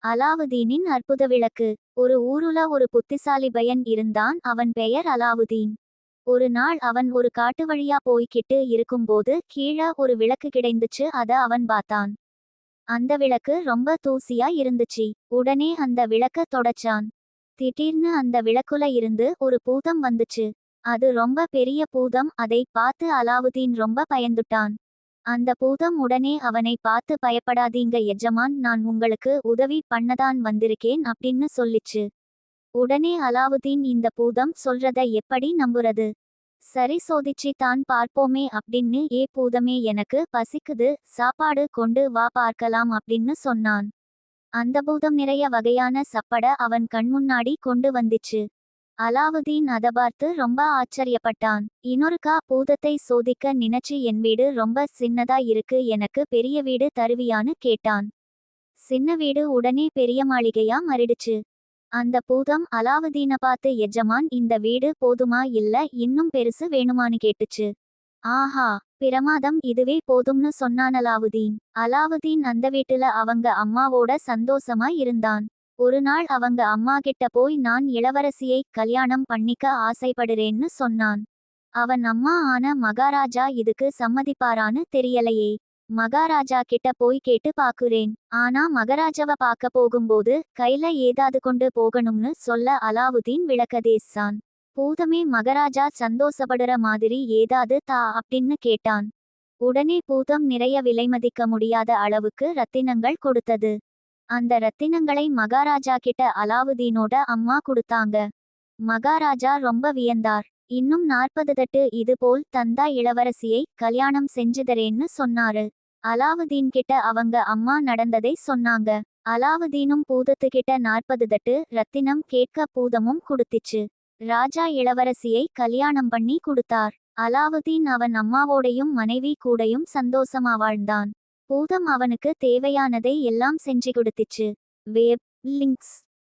அலாவுதீனின் அற்புத விளக்கு. ஒரு ஊருல ஒரு புத்திசாலி பையன் இருந்தான். அவன் பெயர் அலாவுதீன். ஒரு நாள் அவன் ஒரு காட்டு வழியா போய்கிட்டு இருக்கும்போது கீழ ஒரு விளக்கு கிடைந்துச்சு. அத அவன் பார்த்தான். அந்த விளக்கு ரொம்ப தூசியா இருந்துச்சு. உடனே அந்த விளக்க தொடச்சான். திடீர்னு அந்த விளக்குல இருந்து ஒரு பூதம் வந்துச்சு. அது ரொம்ப பெரிய பூதம். அதை பார்த்து அலாவுதீன் ரொம்ப பயந்துட்டான். அந்த பூதம் உடனே அவனை பார்த்து, பயப்படாதீங்க எஜமான், நான் உங்களுக்கு உதவி பண்ணதான் வந்திருக்கேன் அப்படின்னு சொல்லிச்சு. உடனே அலாவுதீன், இந்த பூதம் சொல்றத எப்படி நம்புறது? சரி, சோதிச்சு தான் பார்ப்போமே அப்படின்னு. ஏ பூதமே, எனக்கு பசிக்குது, சாப்பாடு கொண்டு வா பார்க்கலாம் அப்படின்னு சொன்னான். அந்த பூதம் நிறைய வகையான சப்பட அவன் கண்முன்னாடி கொண்டு வந்துச்சு. அலாவுதீன் அத பார்த்து ரொம்ப ஆச்சரியப்பட்டான். இன்னொருக்கா பூதத்தை சோதிக்க நினைச்சு, என் வீடு ரொம்ப சின்னதா இருக்கு, எனக்கு பெரிய வீடு தருவியான்னு கேட்டான். சின்ன வீடு உடனே பெரிய மாளிகையா மாறிடுச்சு. அந்த பூதம் அலாவுதீன பார்த்து, எஜமான், இந்த வீடு போதுமா இல்ல இன்னும் பெருசு வேணுமான்னு கேட்டுச்சு. ஆஹா, பிரமாதம், இதுவே போதும்னு சொன்னான் அலாவுதீன். அலாவுதீன் அந்த வீட்டுல அவங்க அம்மாவோட சந்தோஷமா இருந்தான். ஒரு நாள் அவங்க அம்மா கிட்ட போய், நான் இளவரசியை கல்யாணம் பண்ணிக்க ஆசைப்படுறேன்னு சொன்னான். அவன் அம்மா, ஆன மகாராஜா இதுக்கு சம்மதிப்பாரான்னு தெரியலையே. மகாராஜா கிட்ட போய் கேட்டு பாக்குறேன். ஆனா மகாராஜாவ பார்க்க போகும்போது கையில ஏதாவது கொண்டு போகணும்னு சொல்ல அலாவுதீன் விளக்கதேசான். பூதமே, மகாராஜா சந்தோஷப்படுற மாதிரி ஏதாவது தா அப்படின்னு கேட்டான். உடனே பூதம் நிறைய விலைமதிக்க முடியாத அளவுக்கு ரத்தினங்கள் கொடுத்தது. அந்த ரத்தினங்களை மகாராஜா கிட்ட அலாவுதீனோட அம்மா கொடுத்தாங்க. மகாராஜா ரொம்ப வியந்தார். இன்னும் 40 தட்டு இது போல் தந்தா இளவரசியை கல்யாணம் செஞ்சுதரேன்னு சொன்னாரு. அலாவுதீன் கிட்ட அவங்க அம்மா நடந்ததை சொன்னாங்க. அலாவுதீனும் பூதத்துக்கிட்ட 40 தட்டு ரத்தினம் கேட்க பூதமும் கொடுத்திச்சு. ராஜா இளவரசியை கல்யாணம் பண்ணி கொடுத்தார். அலாவுதீன் அவன் அம்மாவோடையும் மனைவி கூடையும் சந்தோஷமா வாழ்ந்தான். பூதம் அவனுக்கு தேவையானதை எல்லாம் செஞ்சு கொடுத்திச்சு. Web links